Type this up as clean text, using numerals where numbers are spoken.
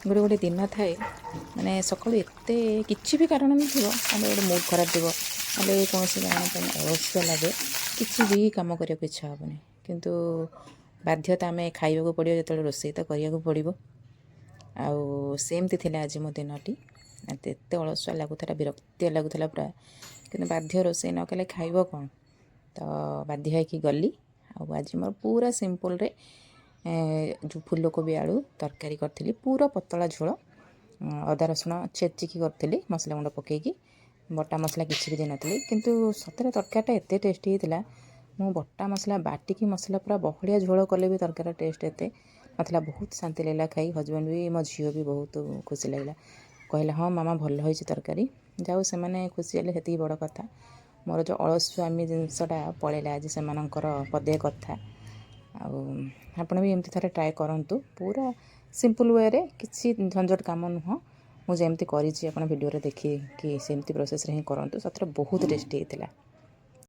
ଗୋଟେ ଗୋଟେ ଦିନ ଥାଏ ମାନେ ସକାଳୁ ଏତେ କିଛି ବି କାରଣ ନଥିବ, ଆମେ ଗୋଟେ ମୁଡ୍ ଖରାପ ଥିବ, ନହେଲେ କୌଣସି କାରଣ ପାଇଁ ଅଳସୁଆ ଲାଗେ, କିଛି ବି କାମ କରିବାକୁ ଇଚ୍ଛା ହେବନି। କିନ୍ତୁ ବାଧ୍ୟତା ଆମେ ଖାଇବାକୁ ପଡ଼ିବ, ଯେତେବେଳେ ରୋଷେଇ ତ କରିବାକୁ ପଡ଼ିବ। ଆଉ ସେମିତି ଥିଲା ଆଜି ମୋ ଦିନଟି। ଏତେ ଅଳସୁଆ ଲାଗୁଥିଲା, ବିରକ୍ତିଆ ଲାଗୁଥିଲା ପୁରା। କିନ୍ତୁ ବାଧ୍ୟ, ରୋଷେଇ ନ କଲେ ଖାଇବ କ'ଣ? ତ ବାଧ୍ୟ ହେଇକି ଗଲି। ଆଉ ଆଜି ମୋର ପୁରା ସିମ୍ପଲ୍ରେ ଯେଉଁ ଫୁଲକୋବି ଆଳୁ ତରକାରୀ କରିଥିଲି, ପୁରା ପତଳା ଝୋଳ। ଅଦା ରସୁଣ ଛେଚିକି କରିଥିଲି ମସଲା ଗୁଣ୍ଡ ପକାଇକି, ବଟା ମସଲା କିଛି ବି ଦେଇନଥିଲି। କିନ୍ତୁ ସତରେ ତରକାରୀଟା ଏତେ ଟେଷ୍ଟି ହେଇଥିଲା। ମୁଁ ବଟା ମସଲା ବାଟିକି ମସଲା ପୁରା ବହଳିଆ ଝୋଳ କଲେ ବି ତରକାରୀର ଟେଷ୍ଟ ଏତେ ନଥିଲା। ବହୁତ ଶାନ୍ତି ଲାଗିଲା ଖାଇ। ହଜବେଣ୍ଡ ବି, ମୋ ଝିଅ ବି ବହୁତ ଖୁସି ଲାଗିଲା, କହିଲା ହଁ ମାମା ଭଲ ହେଇଛି ତରକାରୀ। ଯାଉ ସେମାନେ ଖୁସି ହେଲେ ସେତିକି ବଡ଼ କଥା। ମୋର ଯେଉଁ ଅଳସୁଆମୀ ଜିନିଷଟା ପଳେଇଲା ଆଜି ସେମାନଙ୍କର ପଦେ କଥା। ଆଉ ଆପଣ ବି ଏମିତି ଥରେ ଟ୍ରାଏ କରନ୍ତୁ, ପୁରା ସିମ୍ପଲ୍ ୱେରେ, କିଛି ଝଞ୍ଝଟ କାମ ନୁହଁ। ମୁଁ ଯେମିତି କରିଛି ଆପଣ ଭିଡ଼ିଓରେ ଦେଖିକି ସେମିତି ପ୍ରୋସେସ୍ରେ ହିଁ କରନ୍ତୁ, ସତରେ ବହୁତ ଟେଷ୍ଟି ହେଇଥିଲା।